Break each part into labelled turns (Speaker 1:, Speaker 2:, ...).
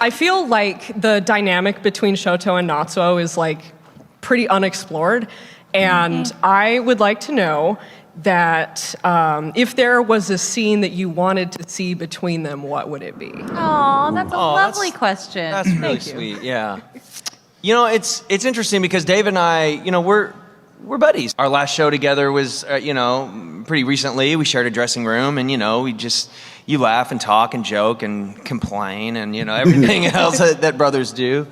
Speaker 1: I feel like the dynamic between Shoto and Natsuo is like pretty unexplored, and I would like to know that if there was a scene that you wanted to see between them, what would it be?
Speaker 2: Oh, that's a lovely question.
Speaker 3: That's really sweet. Yeah. You know, it's interesting because Dave and I, you know, we're buddies. Our last show together was, you know, pretty recently. We shared a dressing room, and you know, you laugh and talk and joke and complain and you know everything else that brothers do.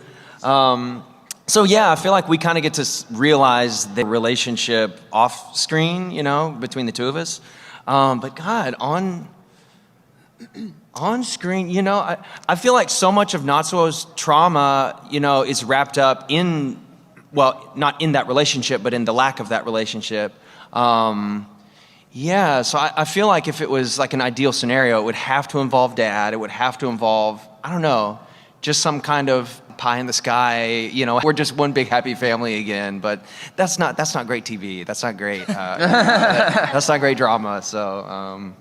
Speaker 3: So yeah, I feel like we kind of get to realize the relationship off screen, you know, between the two of us. But God, on screen, you know, I feel like so much of Natsuo's trauma, you know, is wrapped up in, well, not in that relationship, but in the lack of that relationship. Yeah, so I feel like if it was like an ideal scenario, it would have to involve Dad. It would have to involve, I don't know, just some kind of pie in the sky, you know, we're just one big happy family again, but that's not great TV. That's not great. That's not great drama, so.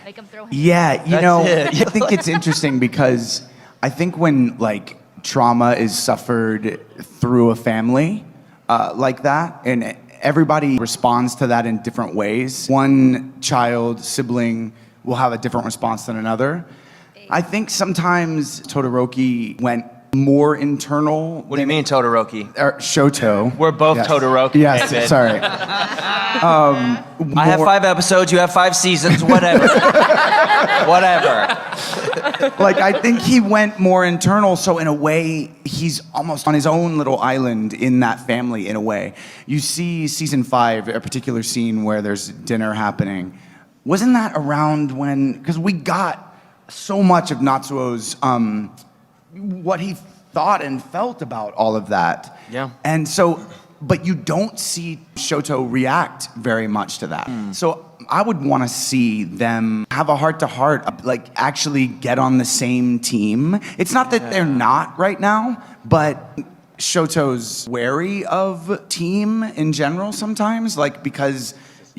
Speaker 2: Make them throw
Speaker 4: Yeah, you know, I think it's interesting because I think when like trauma is suffered through a family like that, and everybody responds to that in different ways. One child, sibling will have a different response than another. I think sometimes Todoroki went more internal.
Speaker 3: What do you mean, Todoroki?
Speaker 4: Shoto.
Speaker 3: We're both
Speaker 4: yes.
Speaker 3: Todoroki.
Speaker 4: Yes,
Speaker 3: David.
Speaker 4: sorry.
Speaker 3: I have 5 episodes, you have 5 seasons, whatever. Whatever.
Speaker 4: Like, I think he went more internal, so in a way, he's almost on his own little island in that family, in a way. You see season 5, a particular scene where there's dinner happening. Wasn't that around when, because we got so much of Natsuo's, what he thought and felt about all of that.
Speaker 3: Yeah.
Speaker 4: And so, but you don't see Shoto react very much to that. So I would want to see them have a heart-to-heart, like actually get on the same team. It's not that they're not right now, but Shoto's wary of team in general sometimes, like because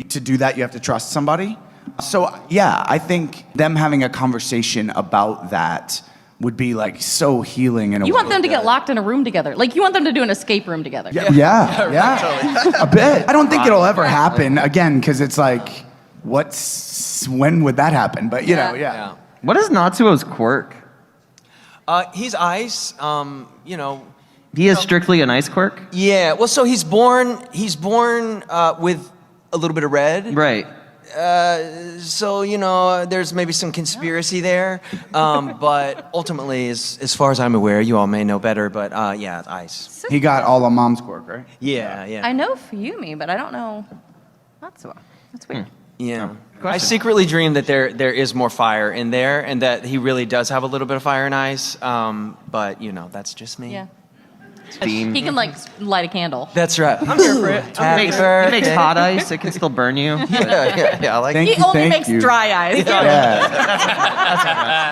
Speaker 4: to do that you have to trust somebody. So yeah, I think them having a conversation about that would be like so healing in a way.
Speaker 2: You want them to get locked in a room together. Like you want them to do an escape room together.
Speaker 4: Yeah. A bit. I don't think it'll ever happen again because it's like, when would that happen? But you know, yeah.
Speaker 5: What is Natsuo's quirk?
Speaker 3: He's ice, you know.
Speaker 5: He is strictly an ice quirk?
Speaker 3: Yeah, well, so he's born with a little bit of red.
Speaker 5: Right.
Speaker 3: So, you know, there's maybe some conspiracy there. But ultimately, as far as I'm aware, you all may know better, but yeah, it's ice.
Speaker 4: He got all of Mom's quirk, right?
Speaker 3: Yeah.
Speaker 2: I know Fuyumi, but I don't know Natsuo. That's weird.
Speaker 3: Yeah. I secretly dream that there is more fire in there and that he really does have a little bit of fire and ice. But, you know, that's just me.
Speaker 2: Yeah.
Speaker 5: Steam.
Speaker 2: He can like light a candle.
Speaker 3: That's right. I'm here for it.
Speaker 5: It makes hot ice. It can still burn you.
Speaker 3: Yeah, I like
Speaker 2: He only
Speaker 4: Thank
Speaker 2: makes
Speaker 4: you.
Speaker 2: dry ice.
Speaker 4: Yeah.